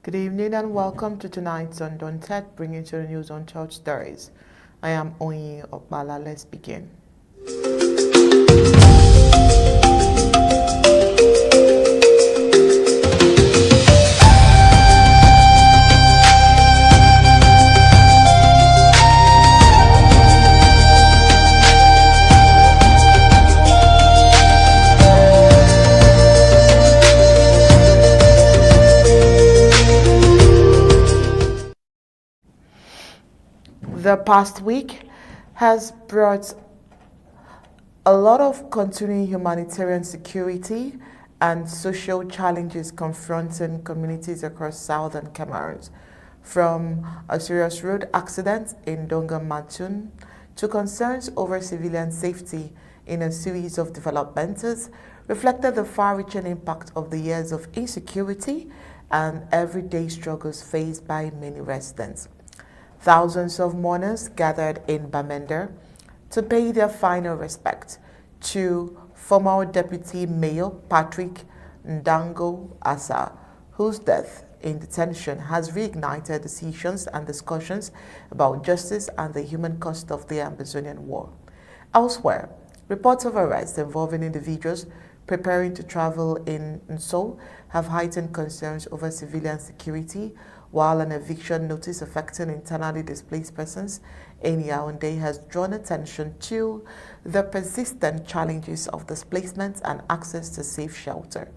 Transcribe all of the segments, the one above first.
Good evening and welcome to tonight's Undaunted, bringing to the news on church stories. I am Oyin Okbala. Let's begin. The past week has brought a lot of continuing humanitarian security and social challenges confronting communities across southern Cameroon, from a serious road accident in Donga, Mantung, to concerns over civilian safety in a series of developments, reflected the far-reaching impact of the years of insecurity and everyday struggles faced by many residents. Thousands of mourners gathered in Bamenda to pay their final respect to former Deputy Mayor Patrick Ndangoh Asaa'h, whose death in detention has reignited decisions and discussions about justice and the human cost of the Amazonian war. Elsewhere, reports of arrests involving individuals preparing to travel in Ndangoh have heightened concerns over civilian security, while an eviction notice affecting internally displaced persons in Yaoundé has drawn attention to the persistent challenges of displacement and access to safe shelter.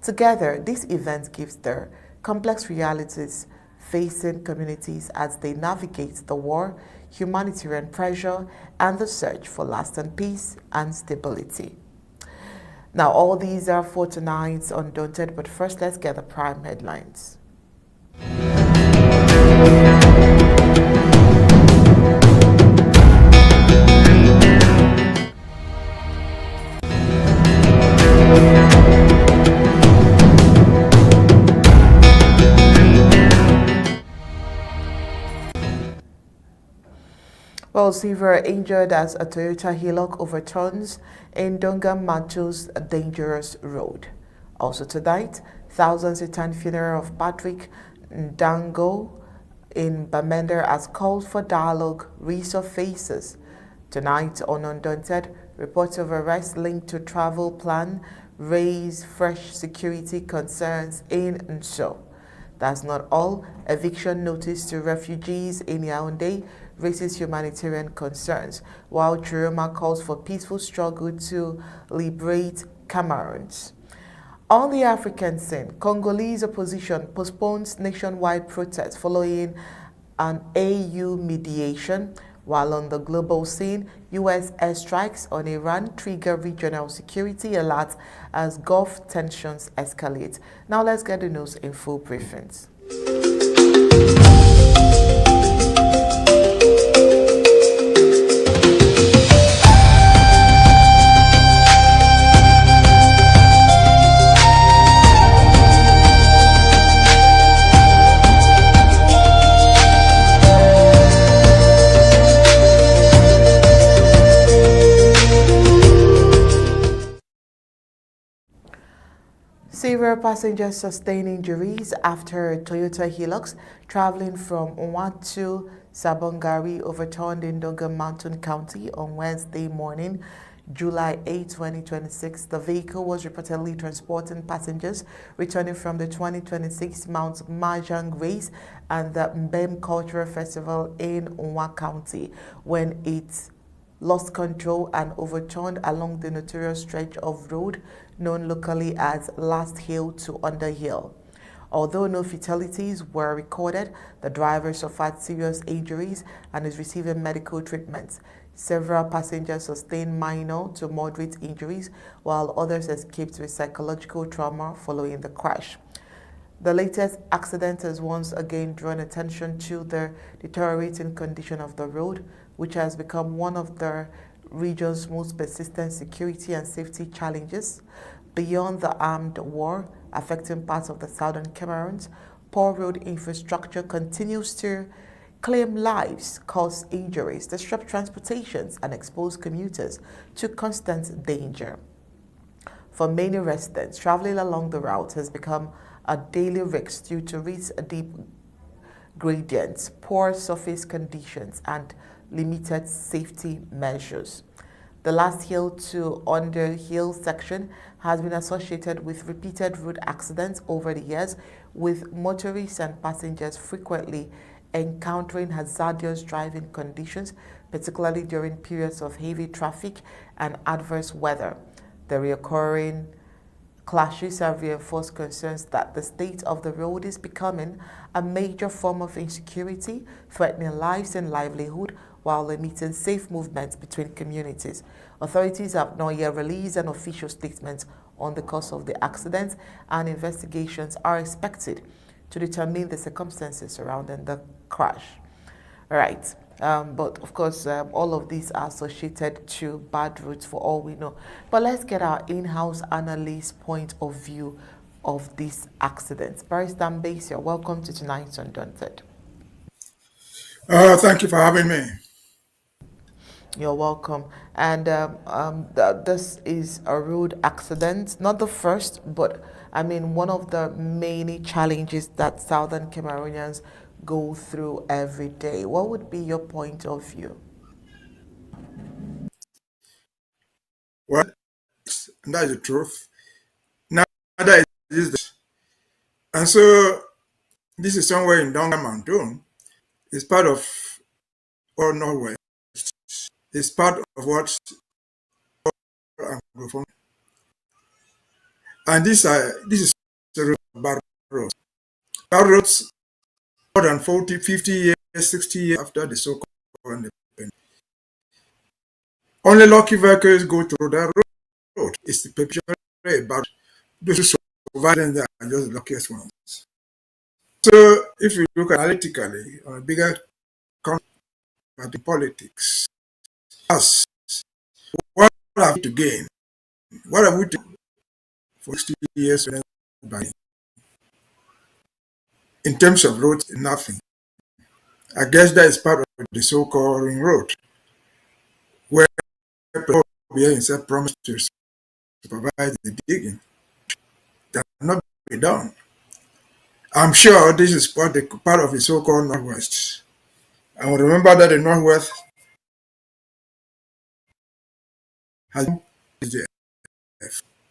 Together, this event gives the complex realities facing communities as they navigate the war, humanitarian pressure, and the search for lasting peace and stability. Now, all these are for tonight's Undaunted, but first let's get the prime headlines. Well, several injured as a Toyota Hilux overturns in Donga, Mantung's dangerous road. Also tonight, thousands attend funeral of Patrick Ndangoh in Bamenda as calls for dialogue resurfaces. Tonight on Undaunted, reports of arrest linked to travel plan raise fresh security concerns in Ndangoh. That's not all. Eviction notice to refugees in Yaoundé raises humanitarian concerns, while Chiroma calls for peaceful struggle to liberate Cameroons. On the African scene, Congolese opposition postpones nationwide protests following an AU mediation, while on the global scene, U.S. airstrikes on Iran trigger regional security alerts as Gulf tensions escalate. Now let's get the news in full briefings. Several passengers sustained injuries after a Toyota Hilux traveling from Unwa to Sabongari overturned in Donga, Mantung County on Wednesday morning, July 8, 2026. The vehicle was reportedly transporting passengers returning from the 2026 Mount Mahjong race and the Mbem Cultural Festival in Unwa County when it lost control and overturned along the notorious stretch of road known locally as Last Hill to Underhill. Although no fatalities were recorded, the driver suffered serious injuries and is receiving medical treatment. Several passengers sustained minor to moderate injuries, while others escaped with psychological trauma following the crash. The latest accident has once again drawn attention to the deteriorating condition of the road, which has become one of the region's most persistent security and safety challenges. Beyond the armed war affecting parts of the southern Cameroon, poor road infrastructure continues to claim lives, cause injuries, disrupt transportations, and expose commuters to constant danger. For many residents, traveling along the route has become are daily risks due to deep gradients, poor surface conditions, and limited safety measures. The last hill to Underhill section has been associated with repeated road accidents over the years, with motorists and passengers frequently encountering hazardous driving conditions, particularly during periods of heavy traffic and adverse weather. The recurring clashes have reinforced concerns that the state of the road is becoming a major form of insecurity, threatening lives and livelihood while limiting safe movements between communities. Authorities have not yet released an official statement on the cause of the accident, and investigations are expected to determine the circumstances surrounding the crash. All right. But of course, all of these are associated to bad roads for all we know. But let's get our in-house analyst point of view of these accidents. Barrister Mbeshia, welcome to tonight's Undaunted. Thank you for having me. You're welcome. And this is a road accident, not the first, but I mean, one of the many challenges that Southern Cameroonians go through every day. What would be your point of view? Well, that is the truth. Now, that is this. And so, this is somewhere in Donga, Mantung. It's part of or Norway. It's part of what Anglophone. And this is the Barr roads. Barr roads more than 40, 50 years, 60 years after the so-called independence. Only lucky vehicles go through that road. It's the picture about those who survive and they are just the luckiest ones. So if you look analytically on a bigger context about politics, us, what have we to gain? What have we to for 60 years in terms of roads? Nothing. I guess that is part of the so-called ring road, where Biya himself promised to supervise the digging. That not be done. I'm sure this is part of the so-called Northwest. I will remember that the Northwest has been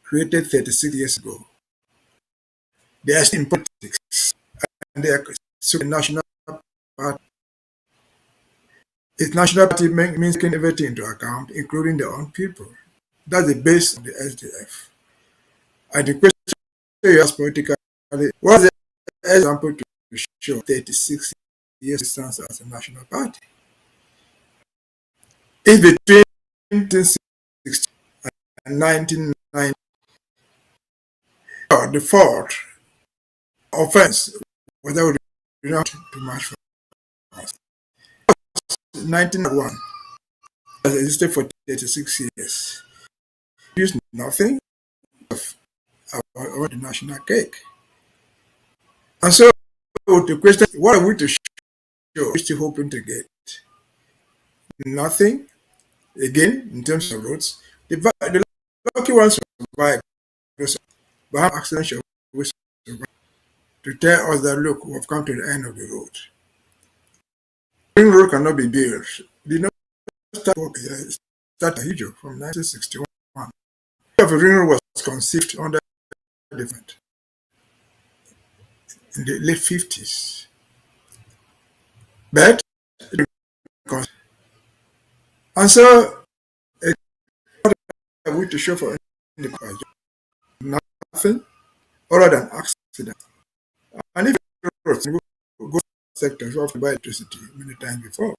created 36 years ago. They are still in politics, and they are so national party. Its national party means taking everything into account, including their own people. That's the base of the SDF. And the question you ask politically, what's the example to show 36 years distance as a national party? It's between 1960 and 1990. The fourth offense, whether we do not too much for us. 1991 has existed for 36 years. Used nothing of the national cake. And so the question, what are we to show? We're still hoping to get nothing. Again, in terms of roads, the lucky ones survive. But accidents shall survive to tell us that look, we have come to the end of the road. Ring road cannot be built. Did not start a Hijo from 1961. The ring road was conceived under different in the late 50s. But and so what are we to show for nothing other than accident. And if roads go sectors, we have to buy electricity many times before.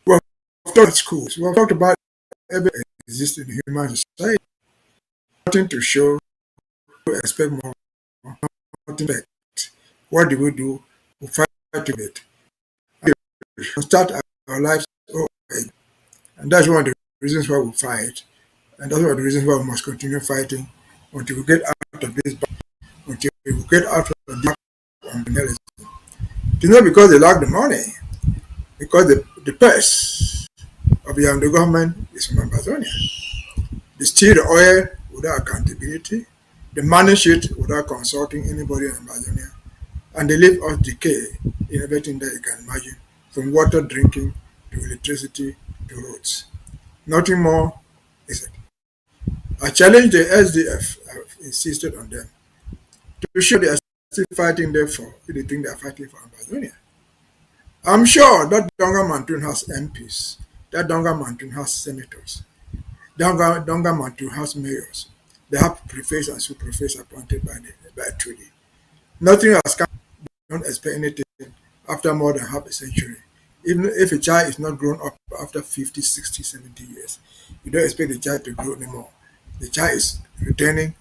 We have talked about schools, we have talked about everything existing in human society. Nothing to show, to expect more, nothing to expect. What do? We fight to it. We start our lives over. And that's one of the reasons why we fight. And that's one of the reasons why we must continue fighting until we get out of this, until we get out of the criminalism. It's not because they lack the money, because the purse of the Yaoundé government is from Amazonia. They steal the oil without accountability. They manage it without consulting anybody in Amazonia, and they leave us decay in everything that you can imagine, from water drinking to electricity to roads. Nothing more is it. I challenge the SDF. I've insisted on them to show they are still fighting there for if they think they are fighting for Amazonia. I'm sure that Donga Mantung has MPs, that Donga Mantung has senators, Donga Mantung has mayors. They have prefects and sous-prefects appointed by treaty. Nothing has come. Don't expect anything after more than half a century. Even if a child is not grown up after 50, 60, 70 years, you don't expect the child to grow anymore. The child is returning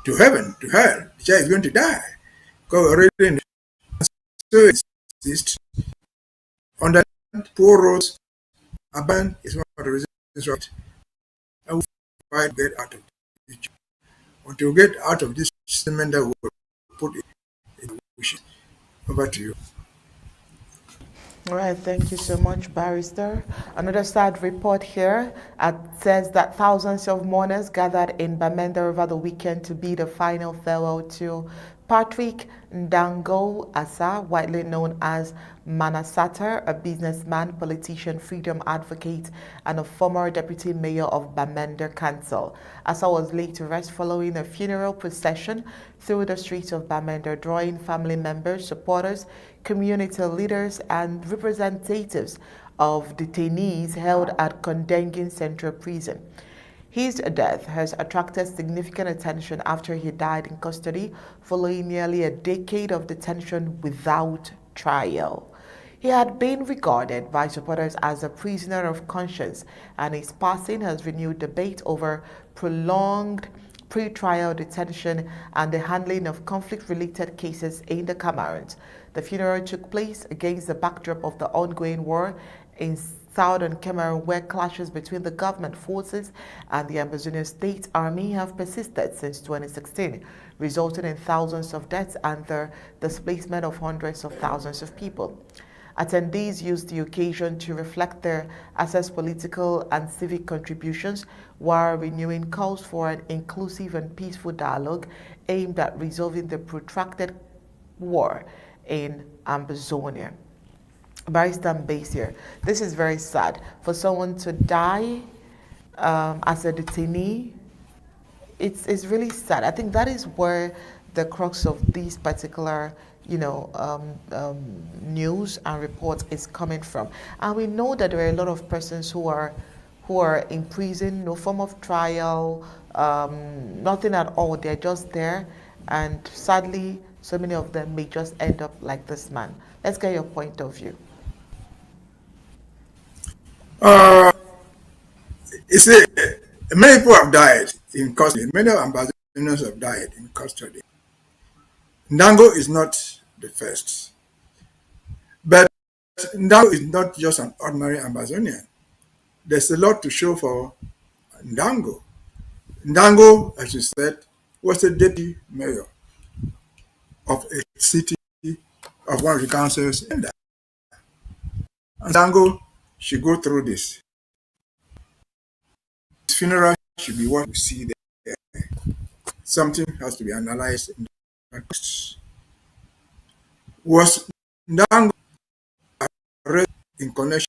to heaven, to hell. The child is going to die. Because already in so exist under poor roads, abandoned is one of the reasons right. And we fight get out of this. Until we get out of this cement that we put in wishes. Over to you. All right, thank you so much, Barrister. Another sad report here says that thousands of mourners gathered in Bamenda over the weekend to bid a final farewell to Patrick Ndangoh Asaa'h, widely known as Manasata, a businessman, politician, freedom advocate, and a former deputy mayor of Bamenda Council. Asaa'h was laid to rest following a funeral procession through the streets of Bamenda, drawing family members, supporters, community leaders, and representatives of detainees held at Kondengin Central Prison. His death has attracted significant attention after he died in custody following nearly a decade of detention without trial. He had been regarded by supporters as a prisoner of conscience, and his passing has renewed debate over prolonged pre-trial detention and the handling of conflict-related cases in the Cameroons. The funeral took place against the backdrop of the ongoing war in southern Cameroon, where clashes between the government forces and the Amazonian State Army have persisted since 2016, resulting in thousands of deaths and the displacement of hundreds of thousands of people. Attendees used the occasion to reflect their assessed political and civic contributions while renewing calls for an inclusive and peaceful dialogue aimed at resolving the protracted war in Amazonia. Barrister Mbeshia, this is very sad. For someone to die as a detainee, it's really sad. I think that is where the crux of these particular news and reports is coming from. And we know that there are a lot of persons who are in prison, no form of trial, nothing at all. They're just there, and sadly, so many of them may just end up like this man. Let's get your point of view. You see, many people have died in custody. Many ambassadors have died in custody. Ndangoh is not the first. But Ndangoh is not just an ordinary Amazonian. There's a lot to show for Ndangoh. Ndangoh, as you said, was the deputy mayor of a city of one of the councils in that. And Ndangoh should go through this. His funeral should be what we see there. Something has to be analyzed in that. Was Ndangoh arrested in connection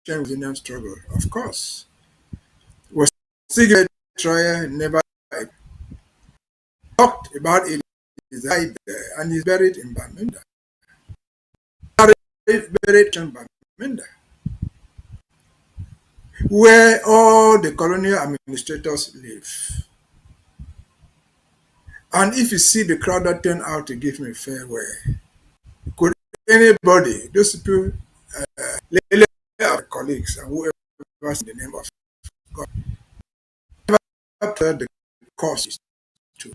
with the Indian struggle? Of course. Was cigarette trial never talked about it? He died there and he's buried in Bamenda. Buried in Bamenda, where all the colonial administrators live. And if you see the crowd that turned out to give me farewell, could anybody, those people, our colleagues and whoever was in the name of God, after the cause to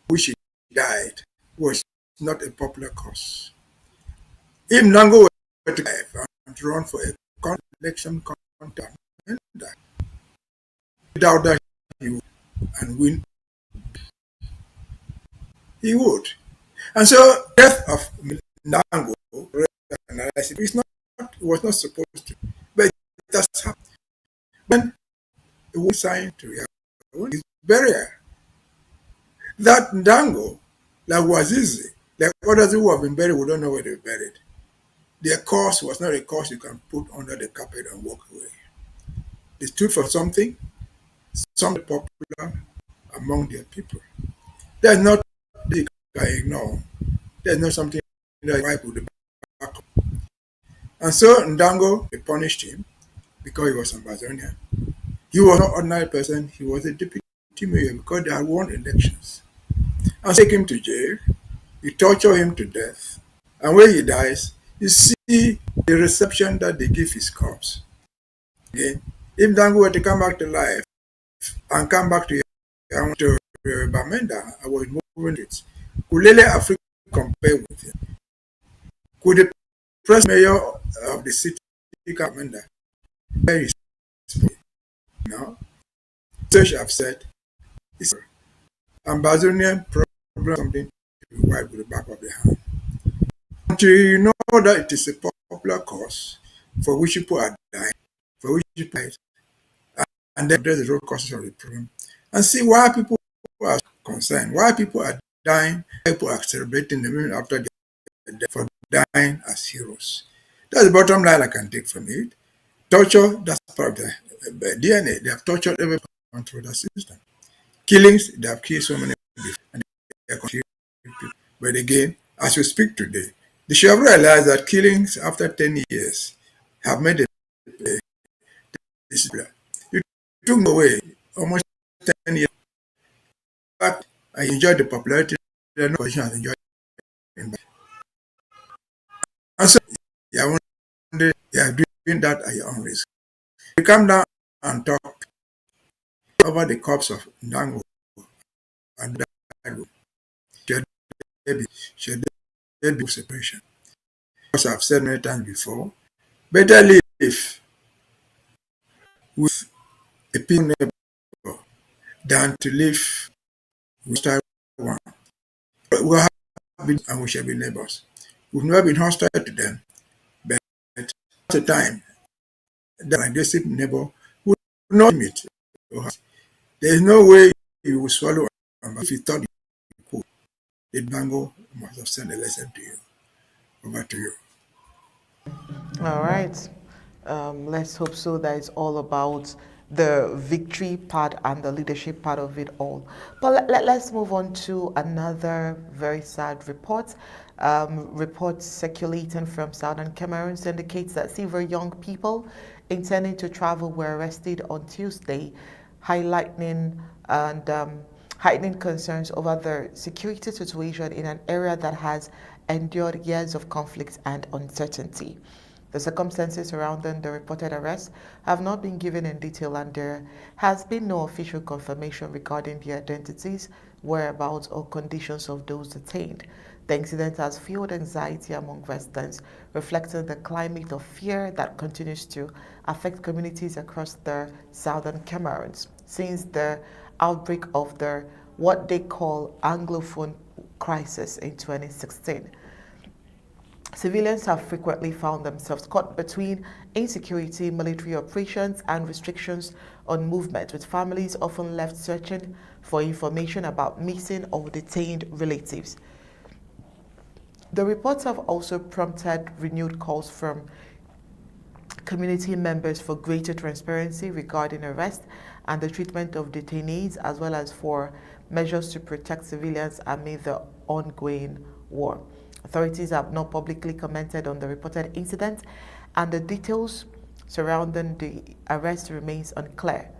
which he died was not a popular cause. If Ndangoh were to live and run for a election contest, without that he would and win, he would. And so death of Ndangoh is not, it was not supposed to, but it does happen. When it was signed to his burial, That Ndangoh, like Wazizi, like others who have been buried, we don't know where they're buried. Their cause was not a cause you can put under the carpet and walk away. They stood for something popular among their people. There's not they can ignore. There's not something that wipe with the back. And so Ndangoh, they punished him because he was Ambazonian. He was not an ordinary person, he was a deputy mayor because they had won elections. And so take him to jail, you torture him to death. And when he dies, you see the reception that they give his corpse. Again, if Ndangoh were to come back to life and come back to Bamenda, I was moving it. Could Lele Africa compare with him? Could the present mayor of the city, Bamenda, very now, research have said it's Ambazonian problem something to be wiped with the back of the hand. Until you know that it is a popular cause for which people are dying, for which people are and then address the root causes of the problem and see why people are concerned, why people are dying, why people are celebrating the women after their death for dying as heroes. That's the bottom line I can take from it. Torture, that's part of the DNA. They have tortured every person through the system. Killings, they have killed so many people. And they are killing people. But again, as we speak today, they should have realized that killings after 10 years have made a discipline. You took away almost 10 years. But I enjoyed the popularity that no position has enjoyed. And so, you are doing that at your own risk. You come down and talk over the corpse of Ndangoh and Ndangoh. Should there be separation? As I've said many times before, better live with a peaceful neighbor than to live with one. We have been and we shall be neighbors. We've never been hostile to them, but at the time, that aggressive neighbor would not meet. There is no way you will swallow and if you thought you could. The Ndangoh must have sent a lesson to you. Over to you. All right. Let's hope so that it's all about the victory part and the leadership part of it all. But let's move on to another very sad report. Reports circulating from Southern Cameroon indicates that several young people intending to travel were arrested on Tuesday, highlighting and heightening concerns over the security situation in an area that has endured years of conflict and uncertainty. The circumstances surrounding the reported arrest have not been given in detail, and there has been no official confirmation regarding the identities, whereabouts, or conditions of those detained. The incident has fueled anxiety among residents, reflecting the climate of fear that continues to affect communities across the southern Cameroons since the outbreak of the what they call Anglophone crisis in 2016. Civilians have frequently found themselves caught between insecurity, military operations, and restrictions on movement, with families often left searching for information about missing or detained relatives. The reports have also prompted renewed calls from community members for greater transparency regarding arrest and the treatment of detainees, as well as for measures to protect civilians amid the ongoing war. Authorities have not publicly commented on the reported incident, and the details surrounding the arrest remains unclear.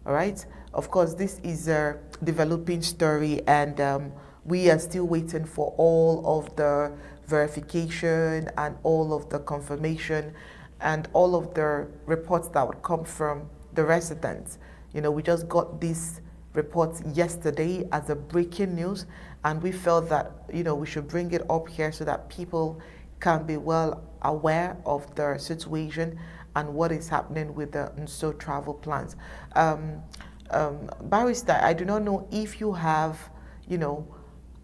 All right. Of course, this is a developing story, and we are still waiting for all of the verification and all of the confirmation and all of the reports that would come from the residents. You know, we just got these reports yesterday as a breaking news, and we felt that, you know, we should bring it up here so that people can be well aware of the situation and what is happening with the Nso travel plans. Barrister, I do not know if you have, you know,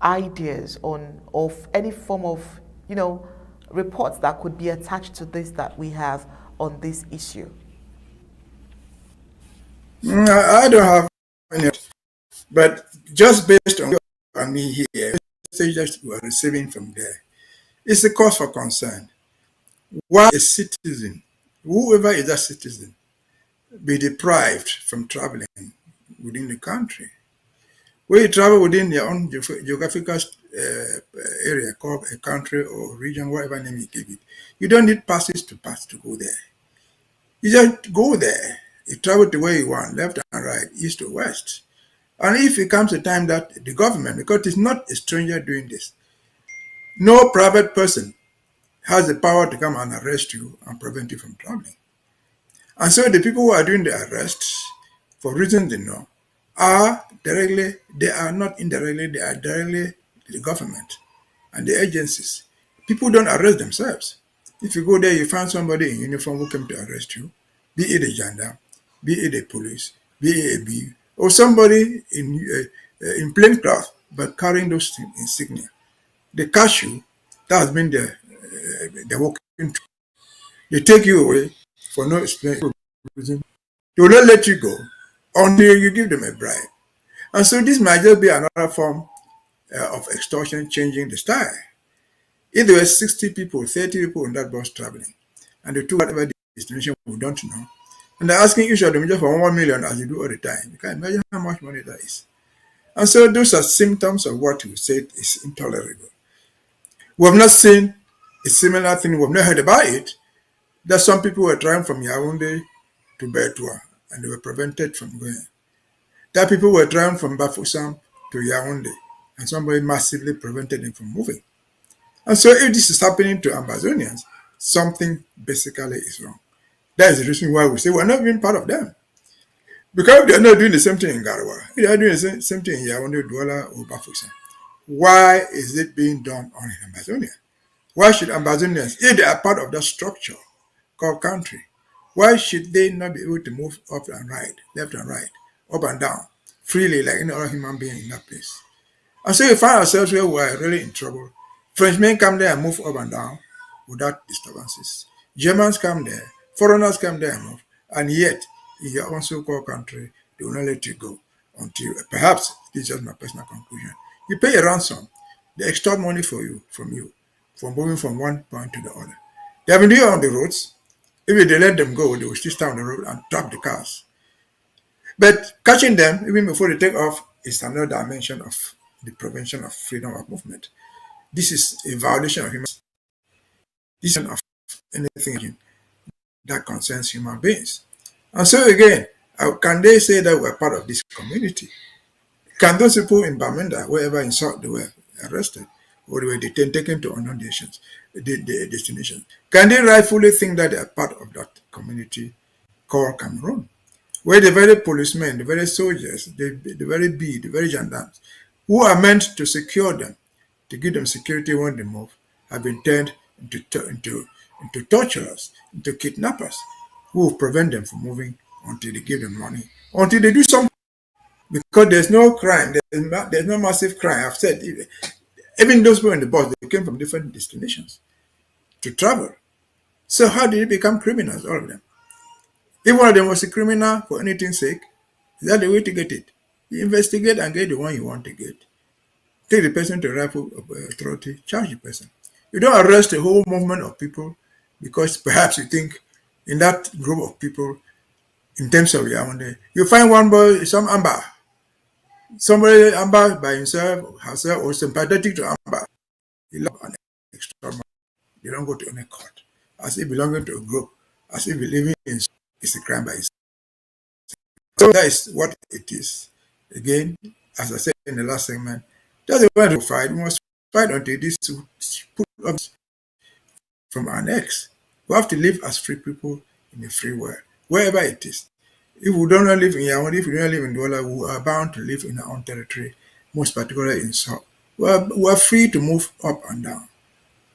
ideas on of any form of, you know, reports that could be attached to this that we have on this issue. I don't have any, but just based on and me here, messages we are receiving from there, it's a cause for concern. Why a citizen, whoever is a citizen, be deprived from traveling within the country? When you travel within your own geographical area, called a country or region, whatever name you give it, you don't need passes to pass to go there. You just go there. You travel to where you want, left and right, east to west. And if it comes a time that the government, because it's not a stranger doing this, no private person has the power to come and arrest you and prevent you from traveling. And so the people who are doing the arrests, for reasons they know, they are not indirectly, they are directly the government and the agencies. People don't arrest themselves. If you go there, you find somebody in uniform who came to arrest you, be it a gendarme, be it a police, be it a B, or somebody in plain cloth but carrying those insignia. They catch you, that has been their working. They take you away for no reason. They will not let you go until you give them a bribe. And so this might just be another form of extortion changing the style. If there were 60 people, 30 people on that bus traveling, and they took whatever destination we don't know, and they're asking each of them just for 1 million as you do all the time, you can imagine how much money that is. And so those are symptoms of what we said is intolerable. We have not seen a similar thing, we have not heard about it, that some people were trying from Yaoundé to Bertoua, and they were prevented from going. That people were trying from Bafoussam to Yaoundé, and somebody massively prevented them from moving. And so if this is happening to Ambazonians, something basically is wrong. That is the reason why we say we're not being part of them. Because they're not doing the same thing in Garoua, they are doing the same thing in Yaoundé, Douala, or Bafoussam. Why is it being done on Ambazonia? Why should Ambazonians, if they are part of that structure called country, why should they not be able to move up and right, left and right, up and down, freely like any other human being in that place? And so we find ourselves where we are really in trouble. Frenchmen come there and move up and down without disturbances. Germans come there, foreigners come there and move, and yet in your own so-called country, they will not let you go until, perhaps, this is just my personal conclusion, you pay a ransom. They extort money from you, for moving from one point to the other. They have been doing it on the roads. If they let them go, they will still stand on the road and trap the cars. But catching them, even before they take off, is another dimension of the prevention of freedom of movement. This is a violation of human rights. This is of anything that concerns human beings. And so again, can they say that we're part of this community? Can those people in Bamenda, wherever in South they were arrested, or they were detained, taken to unknown destinations, can they rightfully think that they are part of that community called Cameroon? Where the very policemen, the very soldiers, the very the very gendarmes, who are meant to secure them, to give them security when they move, have been turned into torturers, into kidnappers, who will prevent them from moving until they give them money, until they do something. Because there's no crime, there's no massive crime. I've said, even those people in the bus, they came from different destinations to travel. So how did they become criminals, all of them? If one of them was a criminal for anything's sake, is that the way to get it? You investigate and get the one you want to get. Take the person to rifle authority, charge the person. You don't arrest a whole movement of people because perhaps you think in that group of people, in terms of Yaoundé, you find one boy, some Amba, somebody Amba by himself, herself, or sympathetic to Amba. He love an extra money. They don't go to any court. As if belonging to a group, as if living in is a crime by itself. So that is what it is. Again, as I said in the last segment, that's the way to fight. We must fight until this put us from our necks. We have to live as free people in a free world, wherever it is. If we don't live in Yaoundé, if we don't live in Douala, we are bound to live in our own territory, most particularly in South. We are free to move up and down.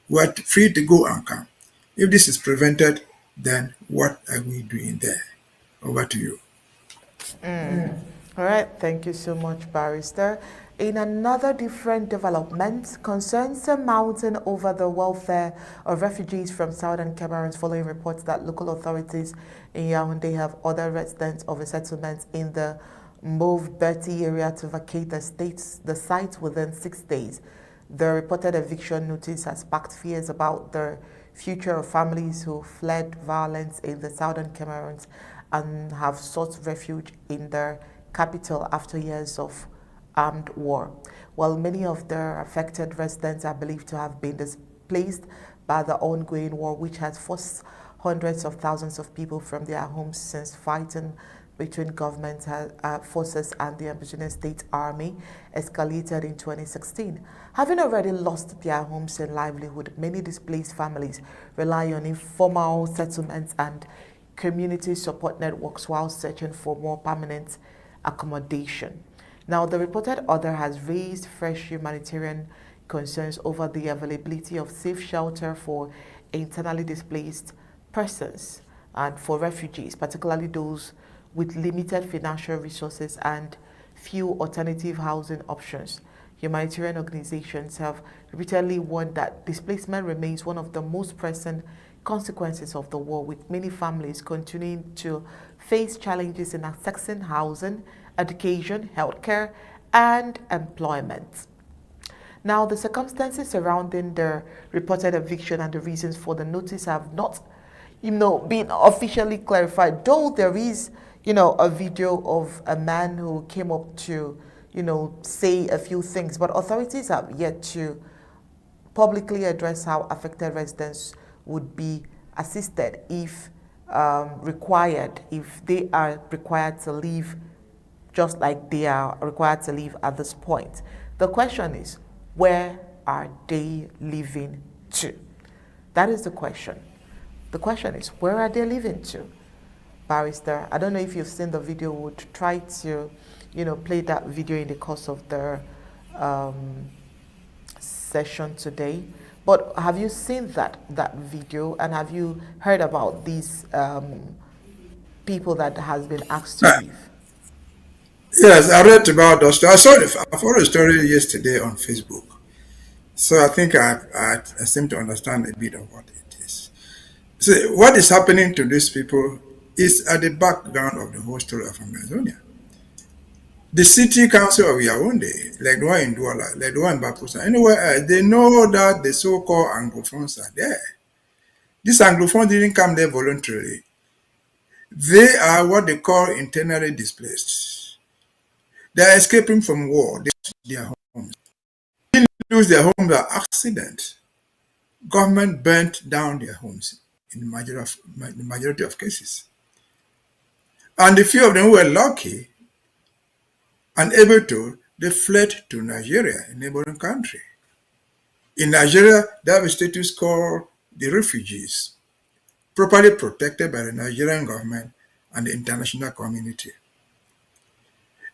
We are free to go and come. If this is prevented, then what are we doing there? Over to you. All right, thank you so much, Barrister. In another different development, concerns are mounting over the welfare of refugees from southern Cameroon following reports that local authorities in Yaoundé have ordered residents of a settlement in the Move Bertie area to vacate the site within 6 days. The reported eviction notice has sparked fears about the future of families who fled violence in the southern Cameroons and have sought refuge in the capital after years of armed war. While many of the affected residents are believed to have been displaced by the ongoing war, which has forced hundreds of thousands of people from their homes since fighting between government forces and the Mbeshia State Army escalated in 2016. Having already lost their homes and livelihood, many displaced families rely on informal settlements and community support networks while searching for more permanent accommodation. Now, the reported order has raised fresh humanitarian concerns over the availability of safe shelter for internally displaced persons and for refugees, particularly those with limited financial resources and few alternative housing options. Humanitarian organizations have repeatedly warned that displacement remains one of the most pressing consequences of the war, with many families continuing to face challenges in accessing housing, education, healthcare, and employment. Now, the circumstances surrounding the reported eviction and the reasons for the notice have not, been officially clarified, though there is, a video of a man who came up to, say a few things, but authorities have yet to publicly address how affected residents would be assisted if required, if they are required to leave just like they are required to leave at this point. The question is, where are they living to? That is the question. The question is, where are they living to? Barrister, I don't know if you've seen the video. Would try to, play that video in the course of the session today. But have you seen that video, and have you heard about these people that has been asked to leave? Yes, I read about those. I followed the story yesterday on Facebook. So I think I seem to understand a bit of what it is. So what is happening to these people is at the background of the whole story of Amazonia. The city council of Yaoundé, like the one in Douala, like the one in Bapusa, anywhere else, they know that the so-called Anglophones are there. These Anglophones didn't come there voluntarily. They are what they call internally displaced. They are escaping from war. They lose their homes. They lose their homes by accident. Government burnt down their homes in the majority of cases. And the few of them who were lucky and able to, they fled to Nigeria, a neighboring country. In Nigeria, they have a status called the refugees, properly protected by the Nigerian government and the international community.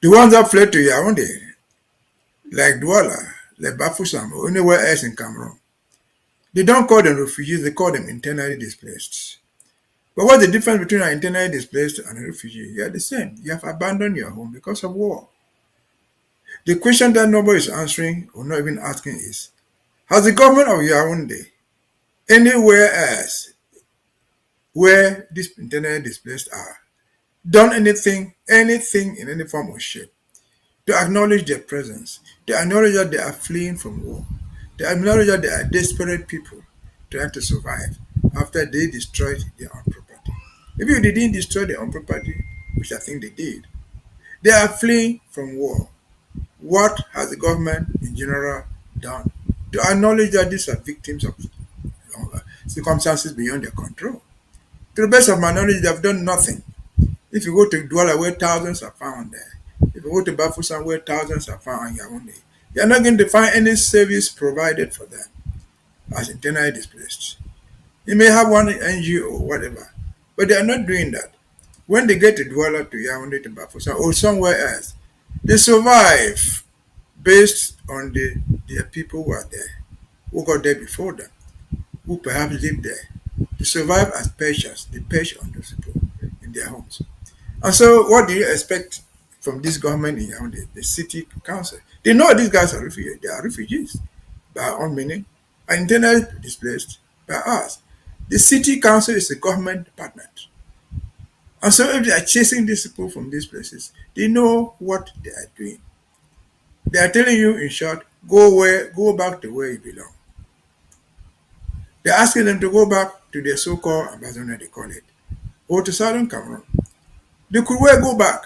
The ones that fled to Yaoundé, like Douala, like Bafoussam, or anywhere else in Cameroon, they don't call them refugees, they call them internally displaced. But what's the difference between an internally displaced and a refugee? They are the same. You have abandoned your home because of war. The question that nobody is answering or not even asking is, has the government of Yaoundé, anywhere else where these internally displaced are, done anything in any form or shape to acknowledge their presence, to acknowledge that they are fleeing from war, to acknowledge that they are desperate people trying to survive after they destroyed their own property? Maybe they didn't destroy their own property, which I think they did. They are fleeing from war. What has the government in general done to acknowledge that these are victims of circumstances beyond their control? To the best of my knowledge, they have done nothing. If you go to Douala, where thousands are found there, if you go to Bafoussam, where thousands are found in Yaoundé, you are not going to find any service provided for them as internally displaced. You may have one NGO or whatever, but they are not doing that. When they get to Douala, to Yaoundé, to Bafoussam, or somewhere else, they survive based on their people who are there, who got there before them, who perhaps lived there. They survive as patients. They perch on those people in their homes. And so what do you expect from this government in Yaoundé, the city council? They know these guys are refugees. They are refugees by our own meaning, and internally displaced by us. The city council is a government department. And so if they are chasing these people from these places, they know what they are doing. They are telling you, in short, go back to where you belong. They're asking them to go back to their so-called Amazon, they call it, or to southern Cameroon. They could well go back.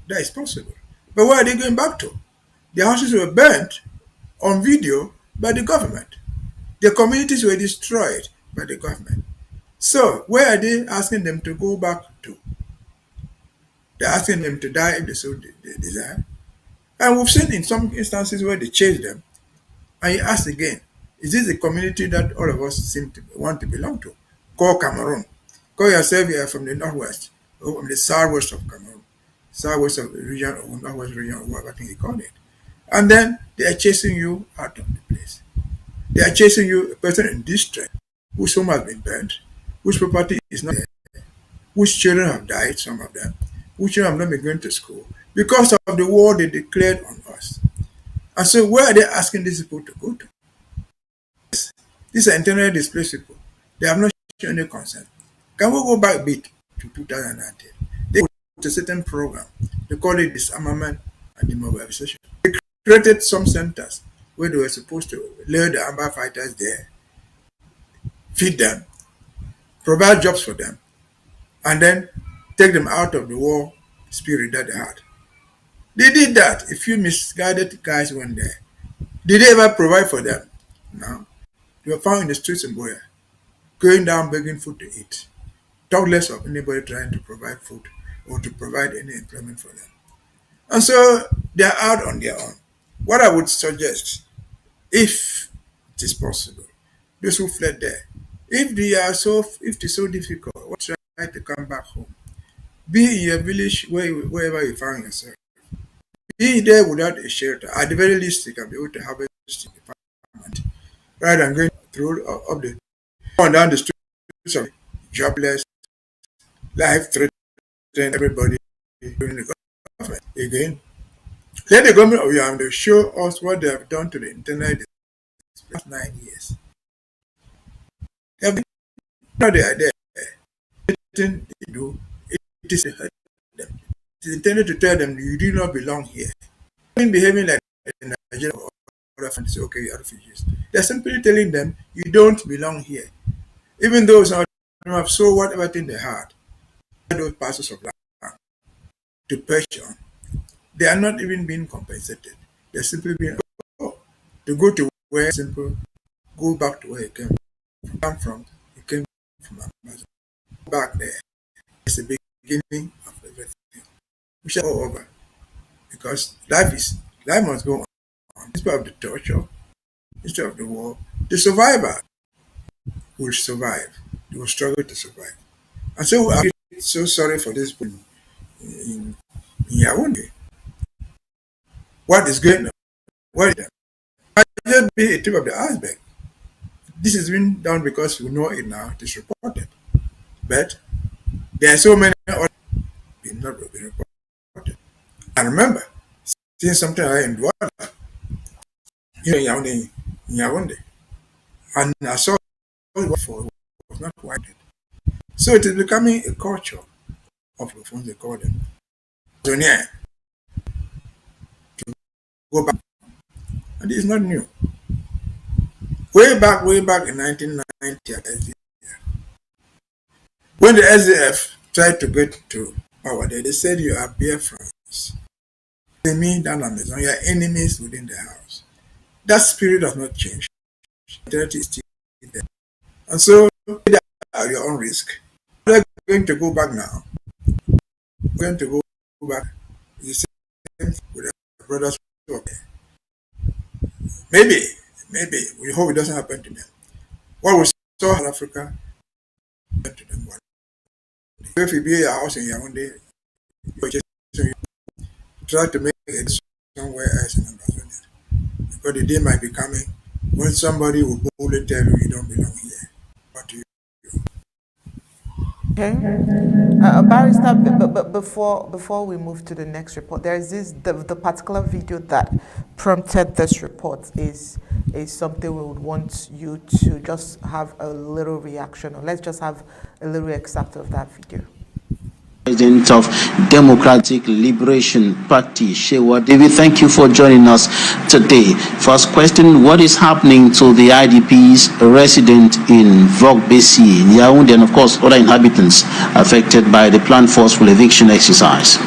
That is possible. But where are they going back to? Their houses were burnt on video by the government. Their communities were destroyed by the government. So where are they asking them to go back to? They're asking them to die if they so desire. And we've seen in some instances where they chase them, and you ask again, is this the community that all of us seem to want to belong to? Call Cameroon. Call yourself you are from the northwest, or from the southwest of Cameroon, southwest of the region, or northwest region, or whatever thing you call it. And then they are chasing you out of the place. They are chasing you, a person in distress, whose home has been burnt, whose property is not there, whose children have died, some of them, whose children have not been going to school, because of the war they declared on us. And so where are they asking these people to go to? These are internally displaced people. They have not shown any concern. Can we go back a bit to 2019? They go to a certain program. They call it disarmament and demobilization. They created some centers where they were supposed to lure the Amba fighters there, feed them, provide jobs for them, and then take them out of the war spirit that they had. They did that. A few misguided guys went there. Did they ever provide for them? No. They were found in the streets in Boya, going down begging food to eat. Talk less of anybody trying to provide food or to provide any employment for them. And so they are out on their own. What I would suggest, if it is possible, those who fled there, if it is so difficult, try to come back home. Be in your village wherever you find yourself. Be there without a shelter. At the very least, you can be able to harvest in the apartment rather than going through up the on down the streets of jobless, life threatening everybody during the government. Again, let the government of Yaoundé show us what they have done to the internet in the last 9 years. They have been, they are there. Everything they do, it is to hurt them. It is intended to tell them you do not belong here. Behaving like in Nigeria or other countries, okay, you are refugees. They're simply telling them you don't belong here. Even though some of them have sold whatever thing they had, those parcels of land to purchase on, they are not even being compensated. They're simply being to go to where simple, go back to where you come from. You came from Amazon. Back there. It's the beginning of everything. We shall go over. Because life must go on. Instead of the torture, instead of the war, the survivor will survive. They will struggle to survive. And so I'm so sorry for this people in Yaoundé. What is going on? What is that? Might just be a tip of the iceberg. This has been done because we know it now, it is reported. But there are so many other things not being reported. And remember, seeing something like in Douala, in Yaoundé, and I saw it was not quite it. So it is becoming a culture of what they call them. Zonier, go back. And it is not new. Way back in 1990, when the SDF tried to get to power, they said you are beer friends. They mean down Amazon, you are enemies within the house. That spirit has not changed. Mentality is still there. And so, at your own risk. We're going to go back now. We're going to go back. It's the same with our brothers. Maybe, we hope it doesn't happen to them. What we saw in Africa happened to them. If you build a house in Yaoundé, you try to make it somewhere else in Amazonia. Because the day might be coming when somebody will boldly tell you you don't belong here. What do you do? Okay. Barrister, but before we move to the next report, there is the particular video that prompted this report is something we would want you to just have a little reaction on. Let's just have a little excerpt of that video. President of Democratic Liberation Party, Shewa David. Thank you for joining us today. First question, what is happening to the IDPs resident in Vogbesi, Yaoundé, and of course other inhabitants affected by the planned forceful eviction exercise?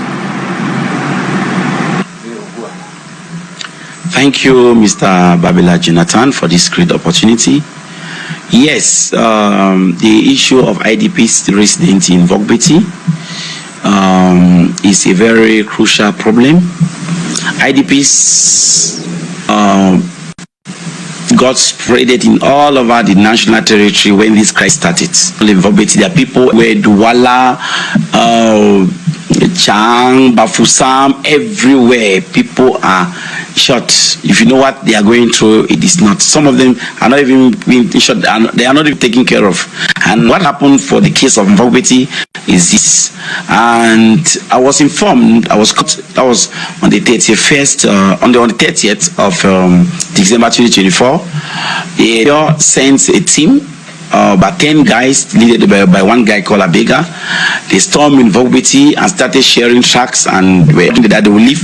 Thank you, Mr. Babila Jonathan, for this great opportunity. Yes, the issue of IDPs resident in Vogbeti is a very crucial problem. IDPs got spreaded in all over the national territory when this crisis started. In Vogbeti, there are people where Douala, Chang, Bafusam, everywhere people are shot. If you know what they are going through, it is not. Some of them are not even being shot. They are not even taken care of. And what happened for the case of Mvogbeti is this. And I was informed. I was caught. That was on the 31st, on the 30th of December 2024. They sent a team. About 10 guys, led by one guy called Abega. They stormed in Vogbeti and started sharing tracks, and that they will live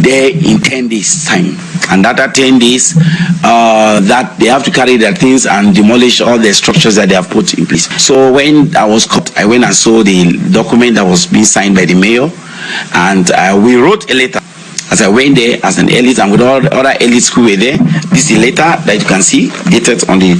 there in 10 days time. And after 10 days, that they have to carry their things and demolish all the structures that they have put in place. So when I was caught, I went and saw the document that was being signed by the mayor, and we wrote a letter. As I went there as an elite and with all the other elites who were there, this is the letter that you can see dated on the,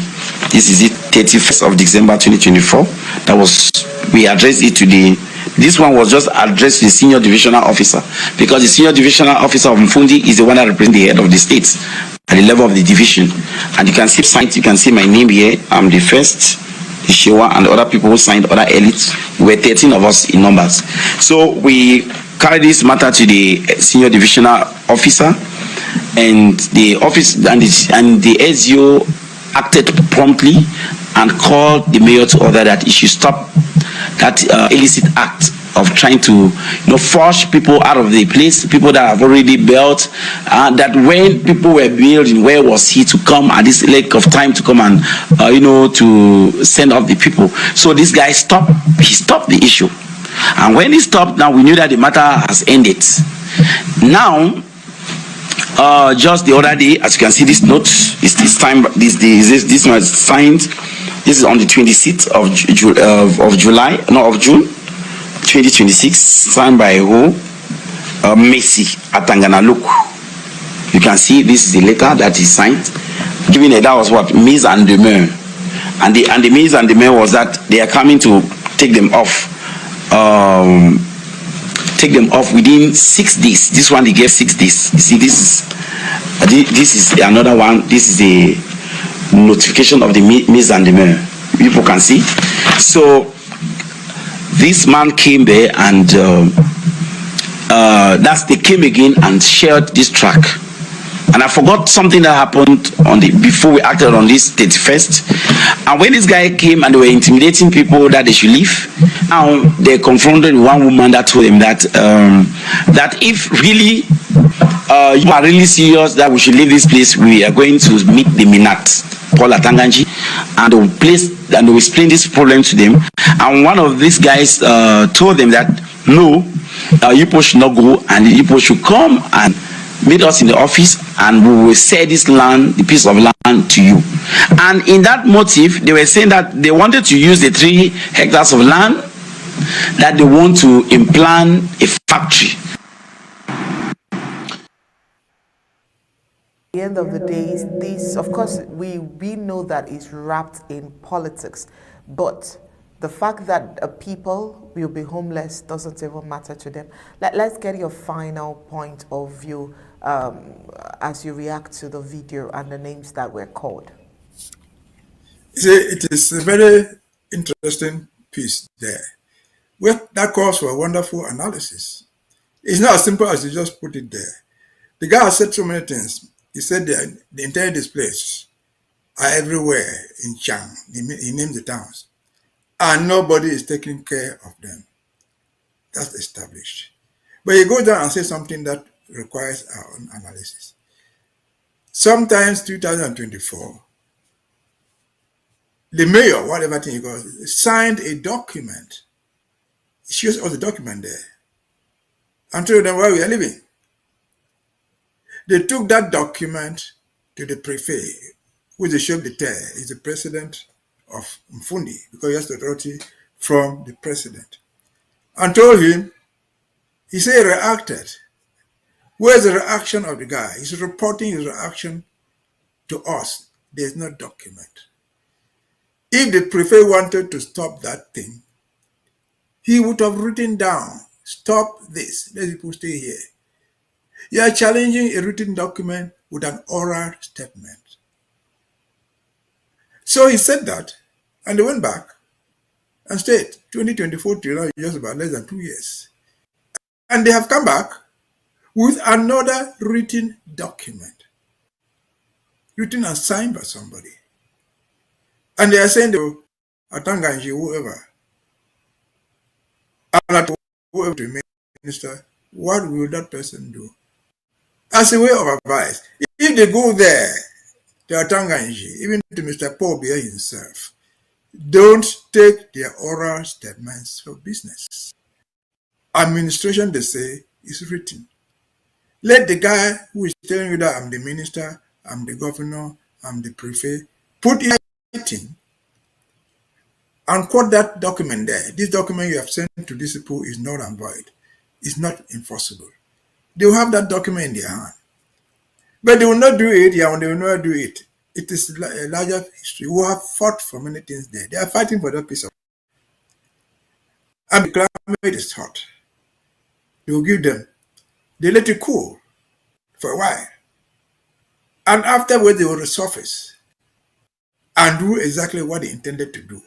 this is it, 31st of December 2024. That was, we addressed it to the, this one was just addressed to the senior divisional officer, because the senior divisional officer of Mfundi is the one that represents the head of the states at the level of the division. And you can see signed, you can see my name here. I'm the first, Shewa, and other people who signed, other elites. We were 13 of us in numbers. So we carried this matter to the senior divisional officer, and the office and the SEO acted promptly and called the mayor to order that he should stop that illicit act of trying to, force people out of the place, people that have already built, that when people were building, where was he to come at this length of time to come and, to send off the people? So this guy stopped the issue. And when he stopped, now we knew that the matter has ended. Now, just the other day, as you can see, this note is time. This one is signed. This is on the 26th of June, 2026, signed by who? Messi Atanganaloku. You can see this is the letter that is signed. Giving it, that was what mise en demeure, and the mise en demeure was that they are coming to take them off. Within 6 days. This one they gave 6 days. You see, this is another one. This is the notification of the mise en demeure. People can see. So this man came there, and they came again and shared this track. And I forgot something that happened before we acted on this 31st. And when this guy came and they were intimidating people that they should leave, now they confronted one woman that told them that that if really you are really serious that we should leave this place, we are going to meet the Minat, Paula Tanganji, and they will explain this problem to them. And one of these guys told them that no, you people should not go, and you people should come and meet us in the office, and we will sell this land, the piece of land, to you. And in that motive, they were saying that they wanted to use the 3 hectares of land that they want to implant a factory. At the end of the day, this, of course, we know that it's wrapped in politics, but the fact that people will be homeless doesn't even matter to them. Let's get your final point of view as you react to the video and the names that were called. It is a very interesting piece there. Well, that calls for a wonderful analysis. It's not as simple as you just put it there. The guy has said so many things. He said the entire displays are everywhere in Chang. He named the towns. And nobody is taking care of them. That's established. But you go down and say something that requires our own analysis. Sometimes 2024, the mayor, whatever thing he calls, signed a document He shows us the document there and told them where we are living. They took that document to the prefect, who is the chef d'etat, is the president of Mfundi, because he has the authority from the president, and told him, he said he reacted. Where's the reaction of the guy? He's reporting his reaction to us. There's no document. If the prefect wanted to stop that thing, he would have written down, stop this, let people stay here. You are challenging a written document with an oral statement. So he said that, and they went back and stayed. 2024 till now, just about less than 2 years. And they have come back with another written document, written and signed by somebody. And they are saying to Atanganji, whoever, and whoever to minister, what will that person do? As a way of advice, if they go there to Atanganji, even to Mr. Paul Biya himself, don't take their oral statements for business. Administration, they say, is written. Let the guy who is telling you that I'm the minister, I'm the governor, I'm the prefect, put in writing and quote that document there. This document you have sent to these people is null and void. It's not enforceable. They will have that document in their hand. But they will not do it, yeah, they will not do it. It is a larger history. We have fought for many things there. They are fighting for that piece of. And the climate is hot. They will give them. They let it cool for a while. And afterwards, they will resurface and do exactly what they intended to do.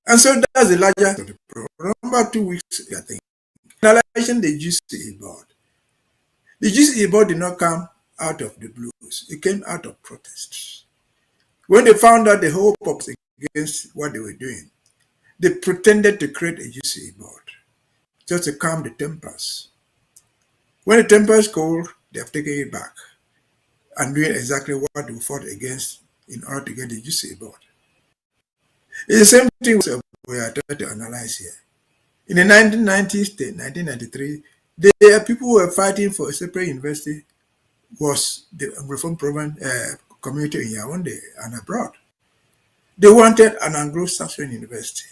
And so that's the larger of the problem. About 2 weeks, I think. In relation to the GCE board. The GCE board did not come out of the blues. It came out of protests. When they found out the whole purpose against what they were doing, they pretended to create a GCE board just to calm the tempers. When the tempers cooled, they have taken it back and doing exactly what they fought against in order to get the GCE board. It's the same thing we are trying to analyze here. In the 1990s to 1993, there are people who were fighting for a separate university, was the Anglophone community in Yaoundé and abroad. They wanted an Anglo-Saxon university.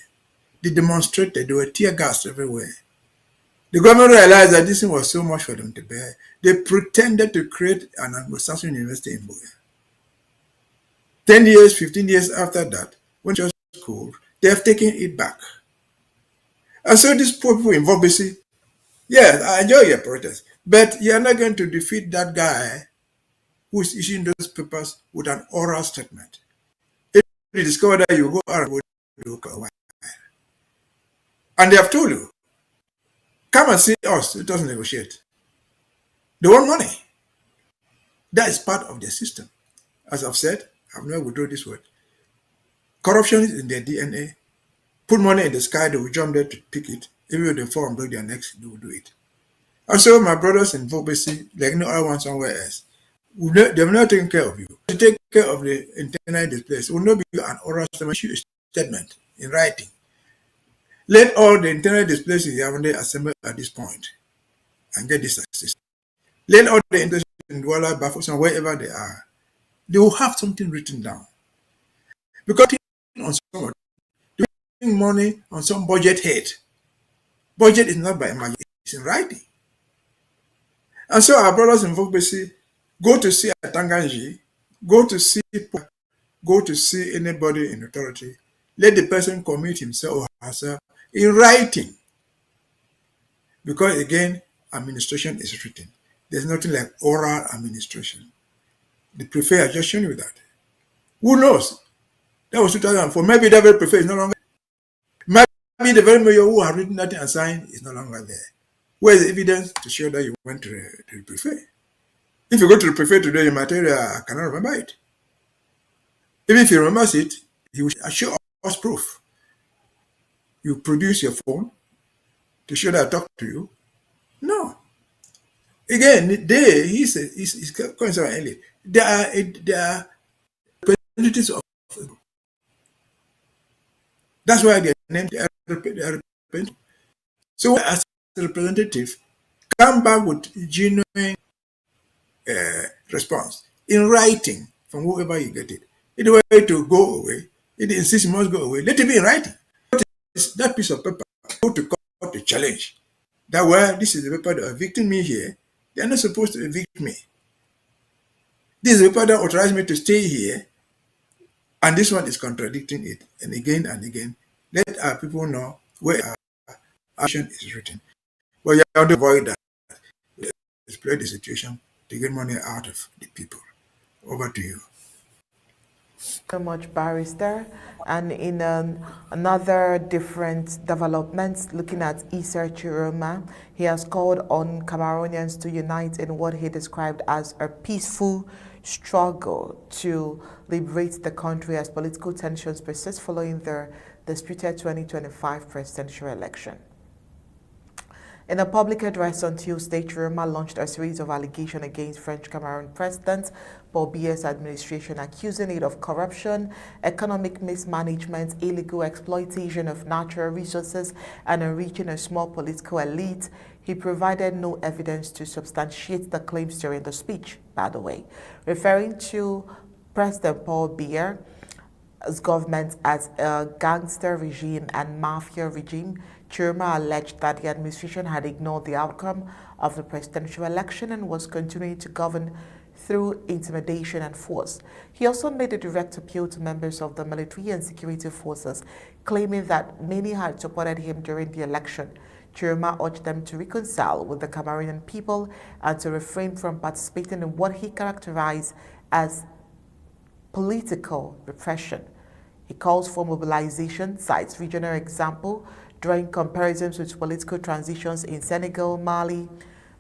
They demonstrated, there were tear gas everywhere. The government realized that this thing was so much for them to bear. They pretended to create an Anglo-Saxon university in Boya. 10 years, 15 years after that, when it was cool, they have taken it back. And so these poor people in Vobisi, yes, I enjoy your protest, but you're not going to defeat that guy who is issuing those papers with an oral statement. If you discover that, you go out and do a while. And they have told you, come and see us, let us negotiate. They want money. That is part of their system. As I've said, I've never withdraw this word. Corruption is in their DNA. Put money in the sky, they will jump there to pick it. Even if they fall and break their necks, they will do it. And so my brothers in Vobisi, like no other one somewhere else, they've not taken care of you. To take care of the internal displays will not be an oral statement in writing. Let all the internal displays in Yaoundé assemble at this point and get this assistance. Let all the internal in Douala, Bafoussam, wherever they are, they will have something written down. Because on someone, money on some budget head. Budget is not by magic, it's in writing. And so our brothers in Vobisi go to see Atanganji, go to see anybody in authority. Let the person commit himself or herself in writing. Because again, administration is written. There's nothing like oral administration. The prefect has just shown you that. Who knows? That was 2004. Maybe that very prefect is no longer. Maybe the very mayor who have written that and signed is no longer there. Where is the evidence to show that you went to the prefect? If you go to the prefect today, you might tell you, I cannot remember it. Even if he remembers it, he will show us proof. You produce your phone to show that I talked to you. No. Again, he's going so early. They are representatives of. That's why they are named repentant. So as a representative, come back with genuine response in writing from whoever you get it. If the way to go away, if it insists it must go away, let it be in writing. That piece of paper, go to court to challenge. That well, this is the paper that are evicting me here. They are not supposed to evict me. This is the paper that authorized me to stay here, and this one is contradicting it. And again, let our people know where our action is written. But you have to avoid that. Exploit the situation to get money out of the people. Over to you. So much, Barrister. And in another different development, looking at Issa Chiroma, he has called on Cameroonians to unite in what he described as a peaceful struggle to liberate the country as political tensions persist following the disputed 2025 presidential election. In a public address on Tuesday, Chiroma launched a series of allegations against French Cameroon President Paul Biya's administration, accusing it of corruption, economic mismanagement, illegal exploitation of natural resources, and enriching a small political elite. He provided no evidence to substantiate the claims during the speech, by the way, referring to President Paul Biya's government as a gangster regime and mafia regime. Chiroma alleged that the administration had ignored the outcome of the presidential election and was continuing to govern through intimidation and force. He also made a direct appeal to members of the military and security forces, claiming that many had supported him during the election. Chiroma urged them to reconcile with the Cameroonian people and to refrain from participating in what he characterized as political repression. He calls for mobilization, cites regional example, drawing comparisons with political transitions in Senegal, Mali,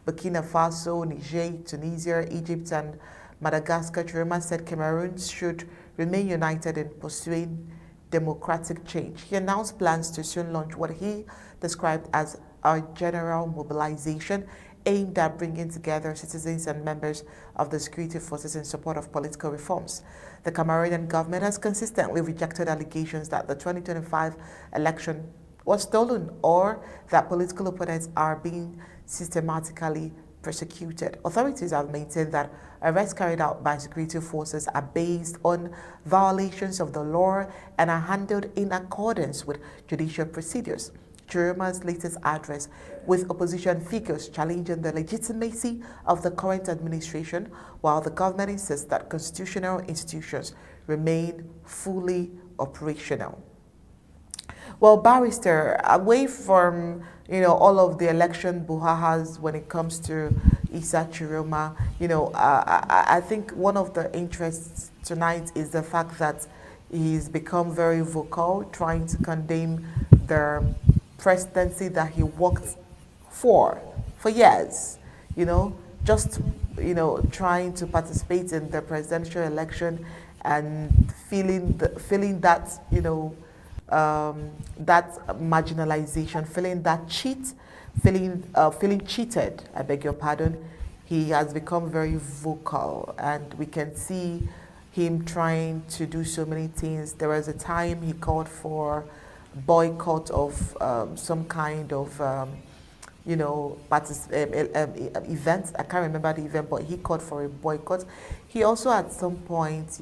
Burkina Faso, Niger, Tunisia, Egypt, and Madagascar. Chiroma said Cameroon should remain united in pursuing democratic change. He announced plans to soon launch what he described as a general mobilization aimed at bringing together citizens and members of the security forces in support of political reforms. The Cameroonian government has consistently rejected allegations that the 2025 election was stolen or that political opponents are being systematically persecuted. Authorities have maintained that arrests carried out by security forces are based on violations of the law and are handled in accordance with judicial procedures. Chiroma's latest address, with opposition figures challenging the legitimacy of the current administration, while the government insists that constitutional institutions remain fully operational. Well, Barrister, away from all of the election brouhahas when it comes to Issa Chiroma, I think one of the interests tonight is the fact that he's become very vocal, trying to condemn the presidency that he worked for years. Just trying to participate in the presidential election and feeling that that marginalization, feeling that feeling cheated, I beg your pardon. He has become very vocal, and we can see him trying to do so many things. There was a time he called for boycott of some kind of event. I can't remember the event, but he called for a boycott. He also at some point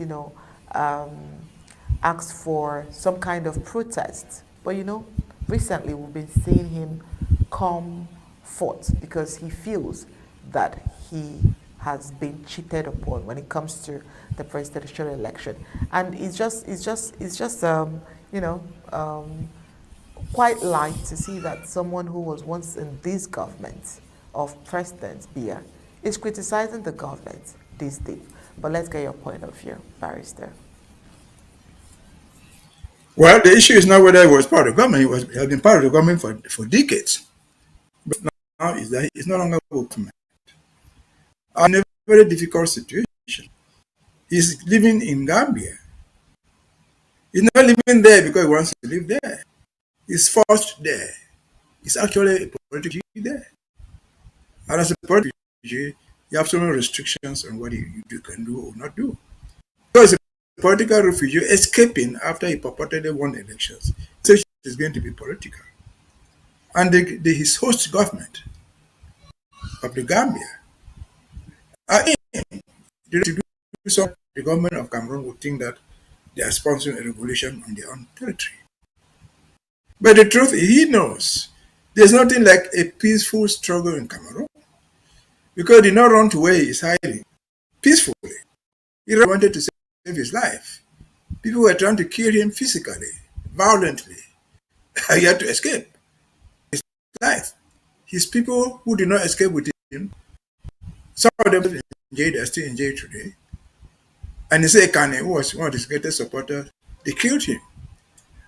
asked for some kind of protest. But recently we've been seeing him come forth because he feels that he has been cheated upon when it comes to the presidential election. And it's just quite light to see that someone who was once in this government of President Biya is criticizing the government this deep. But let's get your point of view, Barrister. Well, the issue is not whether he was part of the government. He has been part of the government for decades. But now is that he's no longer government. In a very difficult situation. He's living in Gambia. He's not living there because he wants to live there. He's forced there. He's actually a political refugee there. And as a political refugee, you have so many restrictions on what you can do or not do. So he's a political refugee escaping after he purportedly won elections. So he's is going to be political. And his host government of the Gambia are in. To do so, the government of Cameroon would think that they are sponsoring a revolution on their own territory. But the truth is, he knows there's nothing like a peaceful struggle in Cameroon because he did not run to where he is hiding peacefully. He wanted to save his life. People were trying to kill him physically, violently. He had to escape his life. His people who did not escape with him, some of them in jail, they are still in jail today. And he said Kane, who was one of his greatest supporters, they killed him.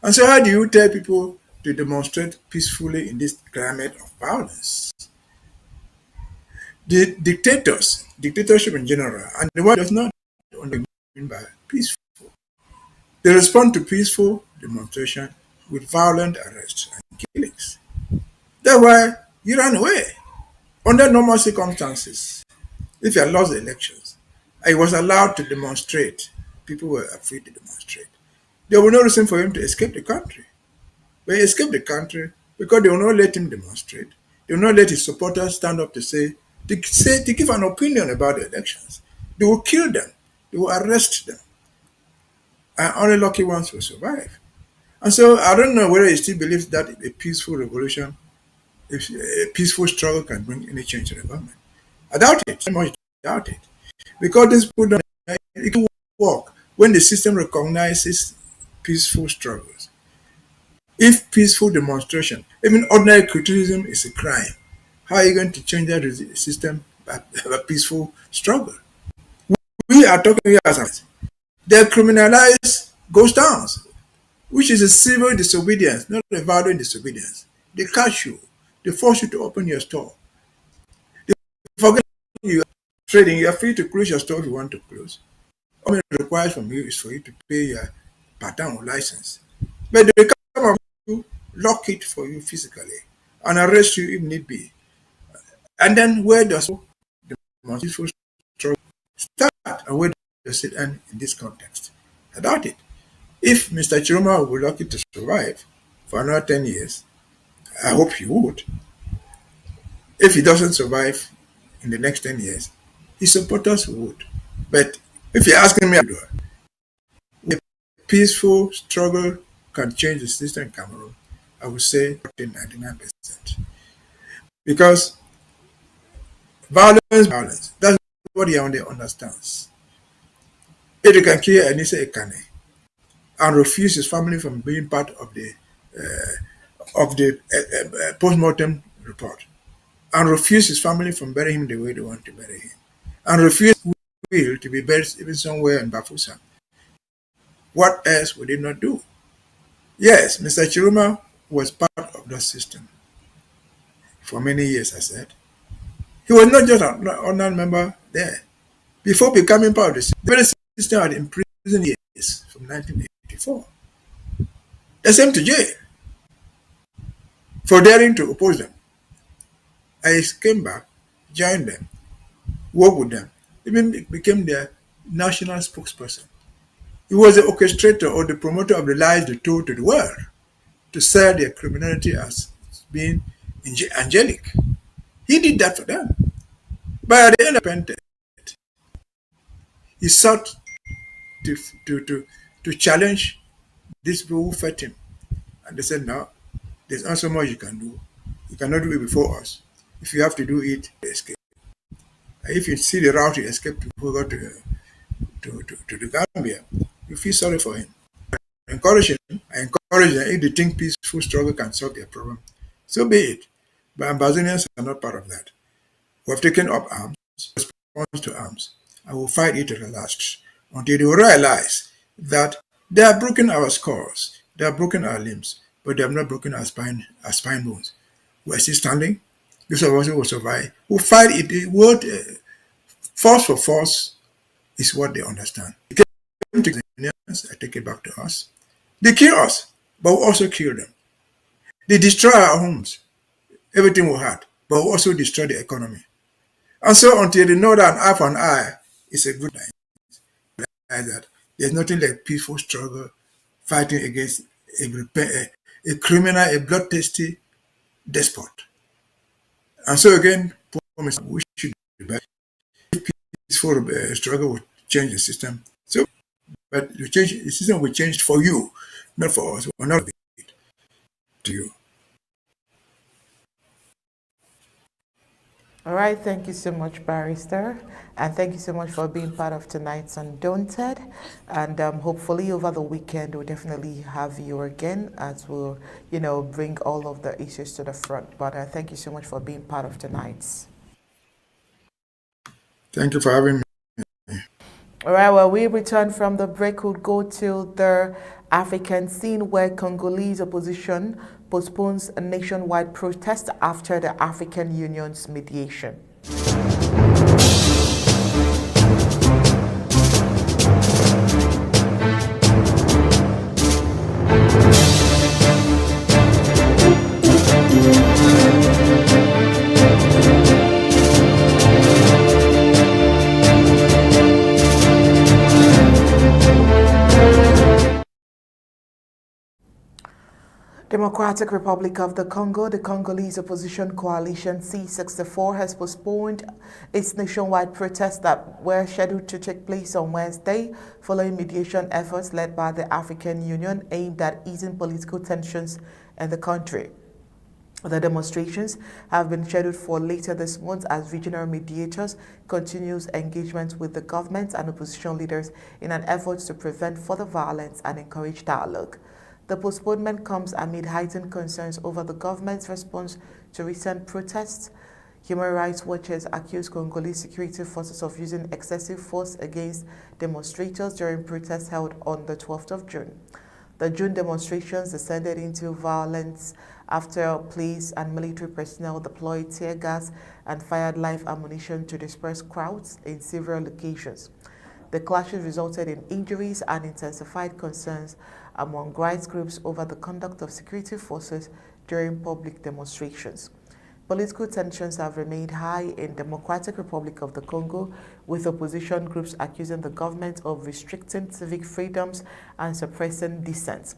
And so how do you tell people to demonstrate peacefully in this climate of violence? The dictatorship in general, and the world does not only mean by peaceful. They respond to peaceful demonstration with violent arrests and killings. That's why you ran away. Under normal circumstances, if you had lost the elections, I was allowed to demonstrate. People were afraid to demonstrate. There was no reason for him to escape the country. But he escaped the country because they will not let him demonstrate. They will not let his supporters stand up to give an opinion about the elections. They will kill them. They will arrest them. And only lucky ones will survive. And so I don't know whether he still believes that a peaceful revolution, if a peaceful struggle can bring any change to the government. I doubt it. I much doubt it. Because this people don't it can work when the system recognizes peaceful struggles. If peaceful demonstration, even ordinary criticism is a crime, how are you going to change that system by a peaceful struggle? We are talking here as they criminalize ghost towns, which is a civil disobedience, not a violent disobedience. They catch you, they force you to open your store. They forget you are trading, you are free to close your store if you want to close. All it requires from you is for you to pay your pattern or license. But they come up you, lock it for you physically, and arrest you if need be. And then where does the peaceful struggle start and where does it end in this context? I doubt it. If Mr. Chiroma will be lucky to survive for another 10 years, I hope he would. If he doesn't survive in the next 10 years, his supporters would. But if you're asking me, a peaceful struggle can change the system in Cameroon, I would say 99%. Because violence, that's what Yaoundé understands. If you can kill Anissa Ekane and refuse his family from being part of the post-mortem report, and refuse his family from burying him the way they want to bury him, and refuse will to be buried even somewhere in Bafoussam, what else would they not do? Yes, Mr. Chiroma was part of that system for many years, I said. He was not just an ordinary member there. Before becoming part of the system had imprisoned years from 1984. They sent him to jail for daring to oppose them. I came back, joined them, worked with them, even became their national spokesperson. He was the orchestrator or the promoter of the lies they told to the world to sell their criminality as being angelic. He did that for them. But at the end of it, he sought to challenge these people who fed him. And they said, no, there's not so much you can do. You cannot do it before us. If you have to do it, escape. And if you see the route to escape to go to the Gambia, you feel sorry for him. I encourage them if they think peaceful struggle can solve their problem, so be it. But Ambazonians are not part of that. We have taken up arms, response to arms, and will fight it to the last until they will realize that they have broken our skulls, they have broken our limbs, but they have not broken our spine bones. We are still standing. Those of us who will survive will fight it. The word force for force is what they understand. They came to the Ghanaians, I take it back to us. They kill us, but we also kill them. They destroy our homes, everything we had, but we also destroy the economy. And so until they know that an eye for an eye is a good thing, that there's nothing like peaceful struggle, fighting against a criminal, a bloodthirsty despot. And so again, we should be back. Peaceful struggle will change the system. So, but the system will change for you, not for us. We're not to you. All right, thank you so much, Barrister. And thank you so much for being part of tonight's Undaunted. And hopefully over the weekend, we'll definitely have you again as we'll, bring all of the issues to the front. But thank you so much for being part of tonight's. Thank you for having me. All right, well, we return from the break. We'll go to the African scene where Congolese opposition postpones a nationwide protest after the African Union's mediation. Democratic Republic of the Congo, the Congolese opposition coalition C64 has postponed its nationwide protests that were scheduled to take place on Wednesday following mediation efforts led by the African Union aimed at easing political tensions in the country. The demonstrations have been scheduled for later this month as regional mediators continues engagement with the government and opposition leaders in an effort to prevent further violence and encourage dialogue. The postponement comes amid heightened concerns over the government's response to recent protests. Human Rights Watchers accuse Congolese security forces of using excessive force against demonstrators during protests held on the 12th of June. The June demonstrations descended into violence after police and military personnel deployed tear gas and fired live ammunition to disperse crowds in several locations. The clashes resulted in injuries and intensified concerns among rights groups over the conduct of security forces during public demonstrations. Political tensions have remained high in Democratic Republic of the Congo, with opposition groups accusing the government of restricting civic freedoms and suppressing dissent.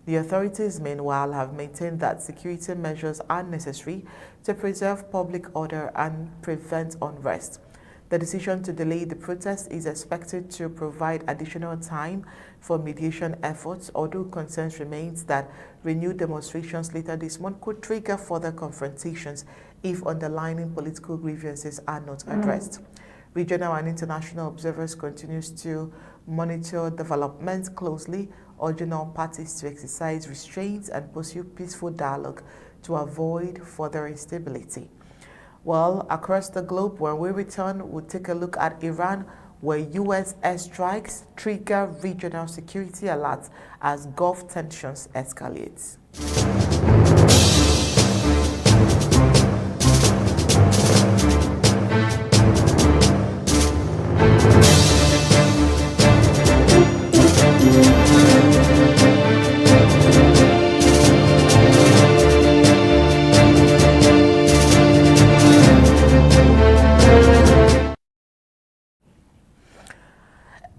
The authorities, meanwhile, have maintained that security measures are necessary to preserve public order and prevent unrest. The decision to delay the protest is expected to provide additional time for mediation efforts, although concerns remains that renewed demonstrations later this month could trigger further confrontations if underlying political grievances are not addressed. Regional and international observers continue to monitor developments closely, urging all parties to exercise restraint and pursue peaceful dialogue to avoid further instability. Well, across the globe, when we return, we'll take a look at Iran, where U.S. airstrikes trigger regional security alerts as Gulf tensions escalate.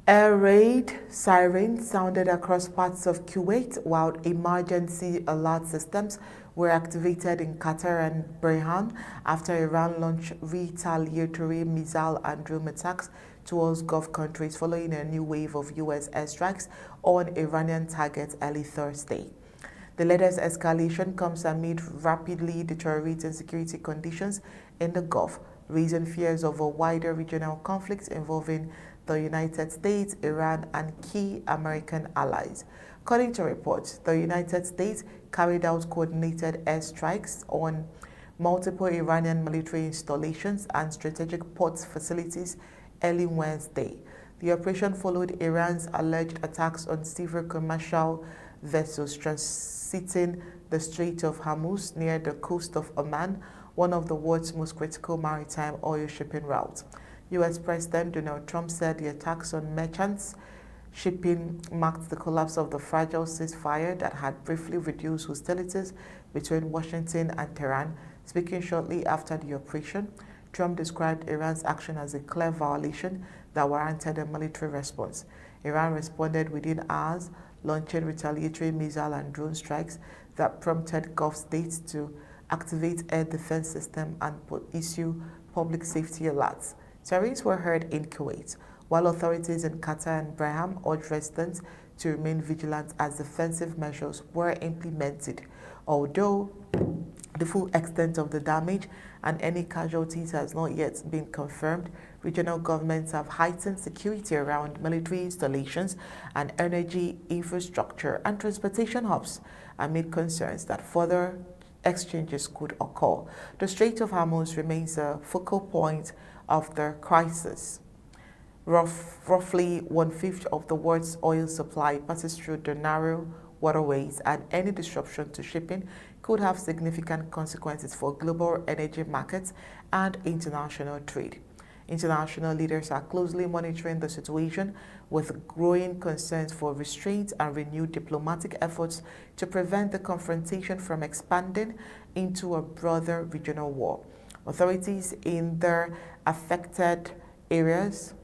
Air raid sirens sounded across parts of Kuwait while emergency alert systems were activated in Qatar and Bahrain after Iran launched retaliatory missile and drone attacks towards Gulf countries following a new wave of U.S. airstrikes on Iranian targets early Thursday. The latest escalation comes amid rapidly deteriorating security conditions in the Gulf, raising fears of a wider regional conflict involving the United States, Iran, and key American allies. According to reports, the United States carried out coordinated airstrikes on multiple Iranian military installations and strategic port facilities early Wednesday. The operation followed Iran's alleged attacks on several commercial vessels transiting the Strait of Hormuz near the coast of Oman, one of the world's most critical maritime oil shipping routes. U.S. President Donald Trump said the attacks on merchant shipping marked the collapse of the fragile ceasefire that had briefly reduced hostilities between Washington and Tehran. Speaking shortly after the operation, Trump described Iran's action as a clear violation that warranted a military response. Iran responded within hours, launching retaliatory missile and drone strikes that prompted Gulf states to activate air defense system and issue public safety alerts. Terrorists were heard in Kuwait, while authorities in Qatar and Bahrain urged residents to remain vigilant as defensive measures were implemented. Although the full extent of the damage and any casualties has not yet been confirmed, regional governments have heightened security around military installations and energy infrastructure and transportation hubs amid concerns that further exchanges could occur. The Strait of Hormuz remains a focal point of the crisis. Roughly one-fifth of the world's oil supply passes through the narrow waterways, and any disruption to shipping could have significant consequences for global energy markets and international trade. International leaders are closely monitoring the situation with growing concerns for restraint and renewed diplomatic efforts to prevent the confrontation from expanding into a broader regional war. Authorities in the affected areas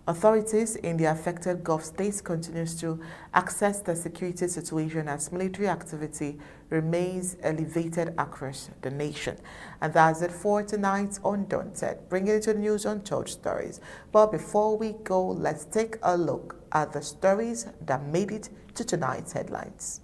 Authorities in the affected Gulf states continues to assess the security situation as military activity remains elevated across the nation. And that's it for tonight's Undaunted, bringing it to the news Untold Stories. But before we go, let's take a look at the stories that made it to tonight's headlines.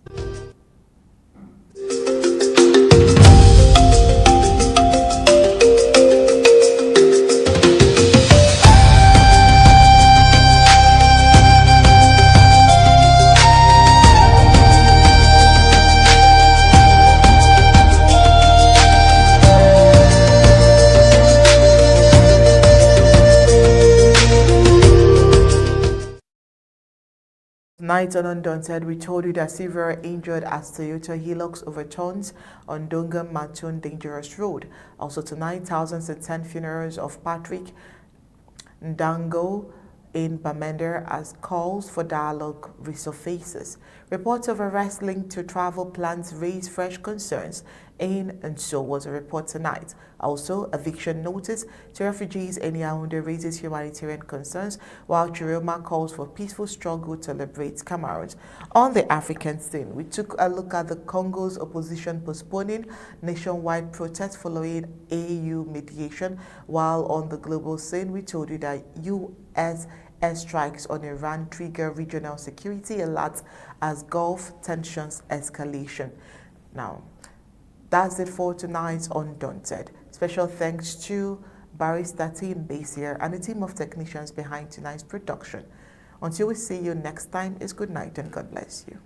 Tonight on Undaunted, we told you that several injured as Toyota Hilux overturns on Donga, Mantung dangerous road. Also tonight, thousands attend funerals of Patrick Ndangoh in Bamenda as calls for dialogue resurfaces. Reports of arrest linked to travel plans raise fresh concerns and so was a report tonight. Also, eviction notice to refugees in Yaoundé raises humanitarian concerns, while Chiroma calls for peaceful struggle to liberate Cameroon. On the African scene, we took a look at the Congo's opposition postponing nationwide protests following AU mediation, while on the global scene, we told you that U.S. airstrikes on Iran trigger regional security alerts as Gulf tensions escalation. Now, that's it for tonight's Undaunted. Special thanks to Barrister team Mbeshia and the team of technicians behind tonight's production. Until we see you next time, it's good night and God bless you.